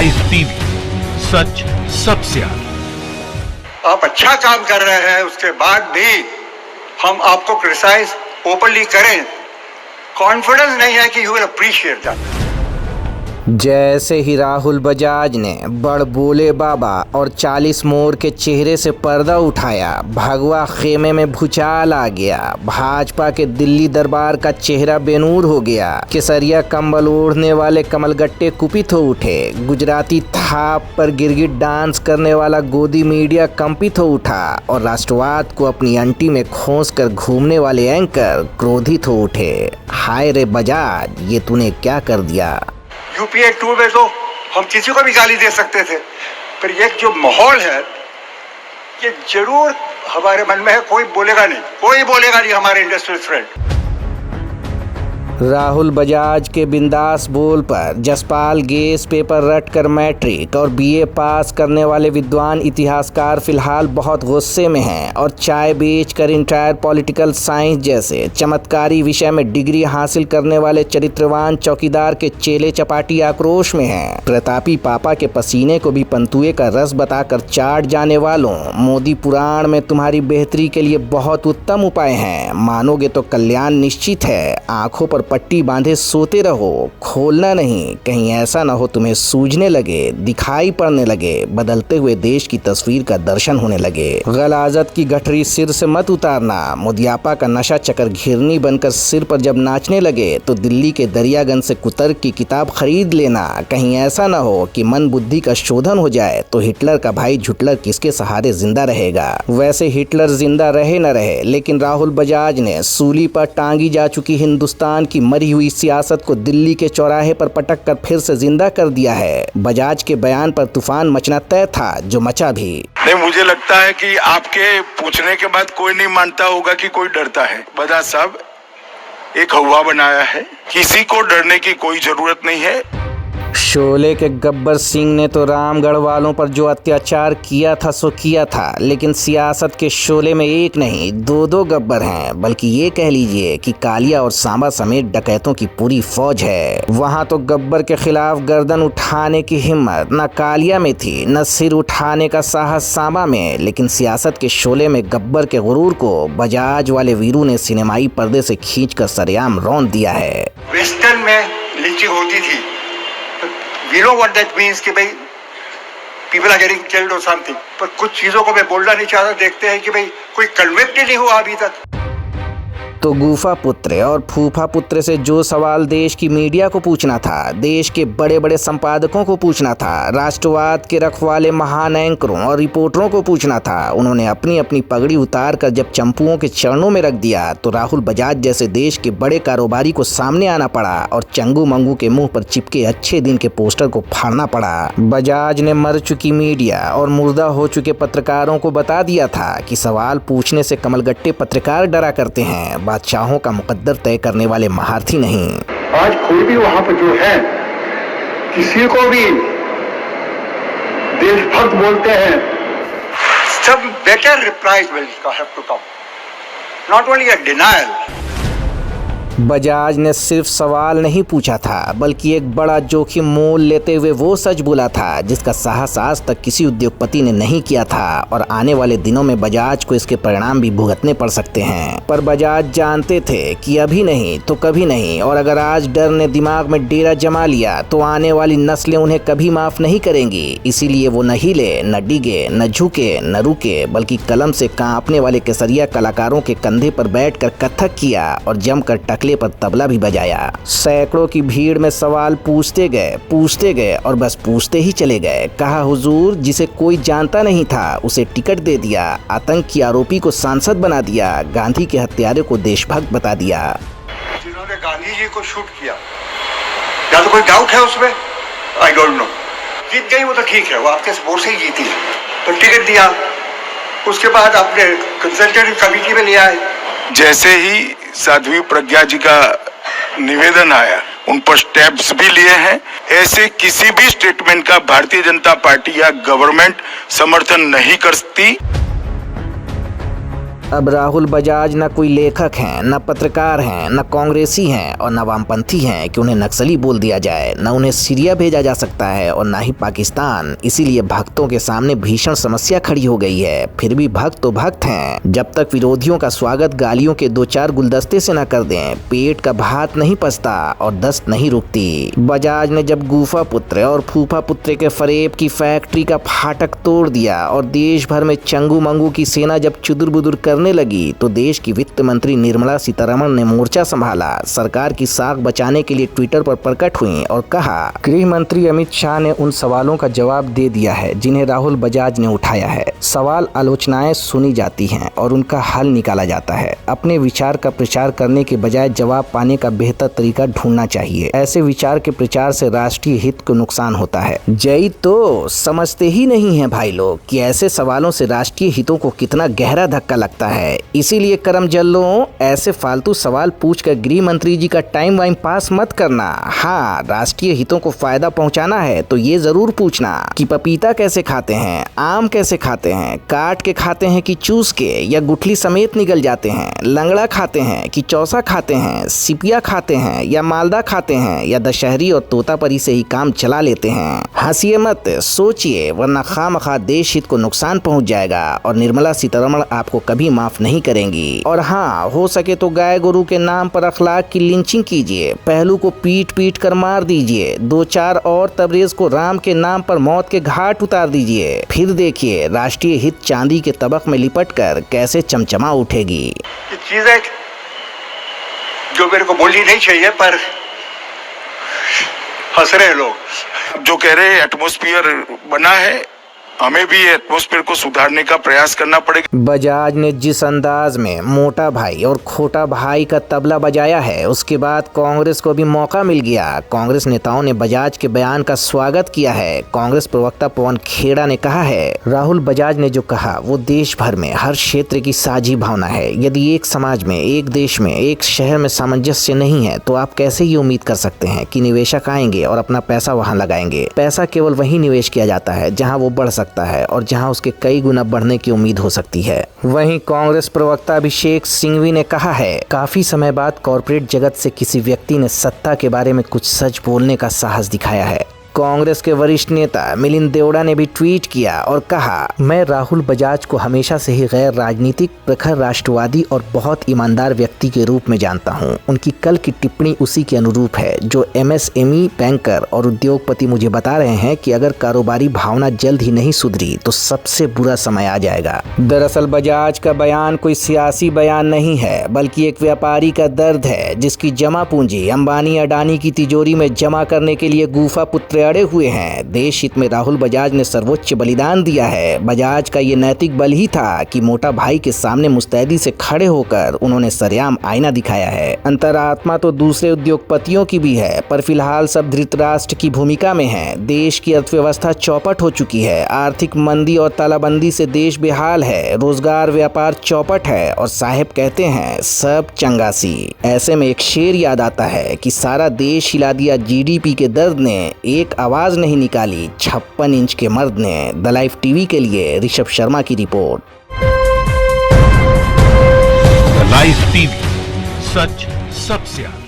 Rise TV, सच सबसे आगे। आप अच्छा काम कर रहे हैं, उसके बाद भी हम आपको क्रिटिसाइज ओपनली करें, कॉन्फिडेंस नहीं है कि यू विल अप्रिशिएट दैट। जैसे ही राहुल बजाज ने बड़ बोले बाबा और 40 मोर के चेहरे से पर्दा उठाया, भगवा खेमे में भूचाल आ गया। भाजपा के दिल्ली दरबार का चेहरा बेनूर हो गया। केसरिया कंबल ओढ़ने वाले कमलगट्टे कुपित हो उठे। गुजराती थाप पर गिरगिट डांस करने वाला गोदी मीडिया कंपित हो उठा और राष्ट्रवाद को अपनी अंटी में खोस कर घूमने वाले एंकर क्रोधित हो उठे। हाय रे बजाज, ये तूने क्या कर दिया। यूपीए 2 में तो हम किसी को भी गाली दे सकते थे, पर ये जो माहौल है, ये जरूर हमारे मन में है। कोई बोलेगा नहीं हमारे इंडस्ट्रियल फ्रेंड। राहुल बजाज के बिंदास बोल पर जसपाल गेस पेपर रट कर मैट्रिक और बीए पास करने वाले विद्वान इतिहासकार फिलहाल बहुत गुस्से में हैं और चाय बेचकर इंटायर पॉलिटिकल साइंस जैसे चमत्कारी विषय में डिग्री हासिल करने वाले चरित्रवान चौकीदार के चेले चपाटी आक्रोश में हैं। प्रतापी पापा के पसीने को भी पंतुए का रस बताकर चाट जाने वालों, मोदी पुराण में तुम्हारी बेहतरी के लिए बहुत उत्तम उपाय हैं, मानोगे तो कल्याण निश्चित है। आंखों पर पट्टी बांधे सोते रहो, खोलना नहीं, कहीं ऐसा ना हो तुम्हें सूझने लगे, दिखाई पड़ने लगे, बदलते हुए देश की तस्वीर का दर्शन होने लगे। गलाजत की गठरी सिर से मत उतारना। मोदियापा का नशा चक्कर घिरनी बनकर सिर पर जब नाचने लगे तो दिल्ली के दरियागंज से कुतर्क की किताब खरीद लेना। कहीं ऐसा ना हो कि मन बुद्धि का शोधन हो जाए तो हिटलर का भाई झुटलर किसके सहारे जिंदा रहेगा। वैसे हिटलर जिंदा रहे न रहे, लेकिन राहुल बजाज ने सूली पर टांगी जा चुकी हिंदुस्तान की मरी हुई सियासत को दिल्ली के चौराहे पर पटक कर फिर से जिंदा कर दिया है। बजाज के बयान पर तूफान मचना तय था, जो मचा भी। नहीं, मुझे लगता है कि आपके पूछने के बाद कोई नहीं मानता होगा कि कोई डरता है। बजाज साहब एक हवा बनाया है, किसी को डरने की कोई जरूरत नहीं है। शोले के गब्बर सिंह ने तो रामगढ़ वालों पर जो अत्याचार किया था सो किया था, लेकिन सियासत के शोले में एक नहीं दो गब्बर हैं, बल्कि ये कह लीजिए कि कालिया और सांबा समेत डकैतों की पूरी फौज है। वहां तो गब्बर के खिलाफ गर्दन उठाने की हिम्मत न कालिया में थी, न सिर उठाने का साहस सांबा में, लेकिन सियासत के शोले में गब्बर के गुरूर को बजाज वाले वीरू ने सिनेमाई पर्दे से खींचकर सरेआम रौंद दिया है। वेस्टर्न में लिंचिंग होती थी, we know what that means कि भाई people are getting killed or something, पर कुछ चीजों को मैं बोलना नहीं चाहता। देखते हैं कि भाई कोई कन्विक्टेड नहीं हुआ अभी तक। तो गुफा पुत्र और फूफा पुत्र से जो सवाल देश की मीडिया को पूछना था, देश के बड़े बड़े संपादकों को पूछना था, राष्ट्रवाद के रखवाले महान एंकरों और रिपोर्टरों को पूछना था, उन्होंने अपनी अपनी पगड़ी उतार कर जब चंपुओं के चरणों में रख दिया तो राहुल बजाज जैसे देश के बड़े कारोबारी को सामने आना पड़ा और चंगू मंगू के मुंह पर चिपके अच्छे दिन के पोस्टर को फाड़ना पड़ा। बजाज ने मर चुकी मीडिया और मुर्दा हो चुके पत्रकारों को बता दिया था कि सवाल पूछने से कमलगट्टे पत्रकार डरा करते हैं, बादशाहों का मुकद्दर तय करने वाले महारथी नहीं। आज कोई भी वहां पर जो है, किसी को भी देशभक्त बोलते हैं, सब better replies will have to come, not only a denial. Bajaj ने सिर्फ सवाल नहीं पूछा था, बल्कि एक बड़ा जोखिम मोल लेते हुए वो सच बोला था जिसका साहस आज तक किसी उद्योगपति ने नहीं किया था, और आने वाले दिनों में बजाज को इसके परिणाम भी भुगतने पड़ सकते हैं। पर बजाज जानते थे कि अभी नहीं तो कभी नहीं, और अगर आज डर ने दिमाग में डेरा जमा लिया तो आने वाली नस्लें उन्हें कभी माफ नहीं करेंगी। इसीलिए वो न हिले, न डिगे, न झुके, न रुके, बल्कि कलम से कांपने वाले केसरिया कलाकारों के कंधे पर बैठकर कथक किया और जमकर टकले पर तबला भी बजाया। सैकड़ों की भीड़ में सवाल पूछते गए और बस पूछते ही चले गए। कहा हुजूर, जिसे कोई जानता नहीं था उसे टिकट दे दिया, आतंक की आरोपी को सांसद बना दिया, गांधी के हत्यारे को देशभक्त बता दिया। जिन्होंने गांधी जी को शूट किया, या तो कोई डाउट है उसमें, आई डोंट नो। जीत गई वो तो ठीक है, वो आपके सपोर्ट से ही जीती है, तो टिकट दिया, उसके बाद आपने कंसल्टेटिव कमेटी में लिया है। जैसे ही साध्वी प्रज्ञा जी का निवेदन आया, उन पर स्टेप्स भी लिए हैं। ऐसे किसी भी स्टेटमेंट का भारतीय जनता पार्टी या गवर्नमेंट समर्थन नहीं करती। अब राहुल बजाज न कोई लेखक हैं, न पत्रकार हैं, न कांग्रेसी हैं और न वामपंथी हैं कि उन्हें नक्सली बोल दिया जाए। न उन्हें सीरिया भेजा जा सकता है और न ही पाकिस्तान। इसीलिए भक्तों के सामने भीषण समस्या खड़ी हो गई है। फिर भी भक्त तो भक्त हैं। जब तक विरोधियों का स्वागत गालियों के 2-4 गुलदस्ते से न कर दें, पेट का भात नहीं पचता और दस्त नहीं रुकती। बजाज ने जब गुफा पुत्र और फूफा पुत्र के फरेब की फैक्ट्री का फाटक तोड़ दिया और देश भर में चंगू मंगू की सेना जब चुदुर बुदुर करने लगी, तो देश की वित्त मंत्री निर्मला सीतारमण ने मोर्चा संभाला। सरकार की साख बचाने के लिए ट्विटर पर प्रकट हुई और कहा, गृह मंत्री अमित शाह ने उन सवालों का जवाब दे दिया है जिन्हें राहुल बजाज ने उठाया है। सवाल आलोचनाएं सुनी जाती हैं और उनका हल निकाला जाता है। अपने विचार का प्रचार करने के बजाय जवाब पाने का बेहतर तरीका ढूंढना चाहिए। ऐसे विचार के प्रचार से राष्ट्रीय हित को नुकसान होता है। जय तो समझते ही नहीं है भाई लोग कि ऐसे सवालों से राष्ट्रीय हितों को कितना गहरा धक्का लगता है। इसीलिए करम जल्लों, ऐसे फालतू सवाल पूछकर गृह मंत्री जी का टाइम वाइम पास मत करना। हाँ, राष्ट्रीय हितों को फायदा पहुंचाना है तो ये जरूर पूछना कि पपीता कैसे खाते हैं, आम कैसे खाते हैं, काट के खाते हैं कि चूस के या गुठली समेत निगल जाते हैं, लंगड़ा खाते हैं कि चौसा खाते हैं, सिपिया खाते हैं या मालदा खाते हैं या दशहरी और तोतापरी से ही काम चला लेते हैं। हंसिए मत, सोचिए, वरना खामखा देश हित को नुकसान पहुंच जाएगा और निर्मला सीतारमण आपको कभी माफ नहीं करेंगी। और हाँ, हो सके तो गाय गोरू के नाम पर अखलाक की लिंचिंग कीजिए, पहलू को पीट पीट कर मार दीजिए, 2-4 और तबरेज को राम के नाम पर मौत के घाट उतार दीजिए। फिर देखिए राष्ट्रीय हित चांदी के तबक में लिपट कर कैसे चमचमा उठेगी। ये चीजें जो मेरे को बोलनी नहीं चाहिए पर हंस रहे लोग। जो कह रहे एटमॉस्फेयर बना है, हमें भी एटमॉस्फेयर को सुधारने का प्रयास करना पड़ेगा। बजाज ने जिस अंदाज में मोटा भाई और खोटा भाई का तबला बजाया है, उसके बाद कांग्रेस को भी मौका मिल गया। कांग्रेस नेताओं ने बजाज के बयान का स्वागत किया है। कांग्रेस प्रवक्ता पवन खेड़ा ने कहा है, राहुल बजाज ने जो कहा वो देश भर में हर क्षेत्र की साझी भावना है। यदि एक समाज में, एक देश में, एक शहर में सामंजस्य नहीं है तो आप कैसे ये उम्मीद कर सकते हैं कि निवेशक आएंगे और अपना पैसा वहां लगाएंगे। पैसा केवल वहीं निवेश किया जाता है जहां वो बढ़ सकता है और जहां उसके कई गुना बढ़ने की उम्मीद हो सकती है। वहीं कांग्रेस प्रवक्ता अभिषेक सिंघवी ने कहा है, काफी समय बाद कॉर्पोरेट जगत से किसी व्यक्ति ने सत्ता के बारे में कुछ सच बोलने का साहस दिखाया है। कांग्रेस के वरिष्ठ नेता मिलिंद देवड़ा ने भी ट्वीट किया और कहा, मैं राहुल बजाज को हमेशा से ही गैर राजनीतिक, प्रखर राष्ट्रवादी और बहुत ईमानदार व्यक्ति के रूप में जानता हूं। उनकी कल की टिप्पणी उसी के अनुरूप है जो MSME बैंकर और उद्योगपति मुझे बता रहे हैं कि अगर कारोबारी भावना जल्द ही नहीं सुधरी तो सबसे बुरा समय आ जाएगा। दरअसल बजाज का बयान कोई सियासी बयान नहीं है, बल्कि एक व्यापारी का दर्द है जिसकी जमा पूंजी अंबानी अडानी की तिजोरी में जमा करने के लिए गुफा पुत्र अड़े हुए हैं। देश हित में राहुल बजाज ने सर्वोच्च बलिदान दिया है। बजाज का ये नैतिक बल ही था कि मोटा भाई के सामने मुस्तैदी से खड़े होकर उन्होंने सरेआम आईना दिखाया है। अंतरात्मा तो दूसरे उद्योगपतियों की भी है, पर फिलहाल सब धृतराष्ट्र की भूमिका में है। देश की अर्थव्यवस्था चौपट हो चुकी है। आर्थिक मंदी और तालाबंदी से देश बेहाल है। रोजगार व्यापार चौपट है और साहेब कहते हैं सब चंगासी। ऐसे में एक शेर याद आता है कि सारा देश हिला दिया GDP के दर्द ने, एक आवाज नहीं निकाली 56 इंच के मर्द ने। द लाइफ टीवी के लिए ऋषभ शर्मा की रिपोर्ट। द लाइफ टीवी, सच सबसे आगे।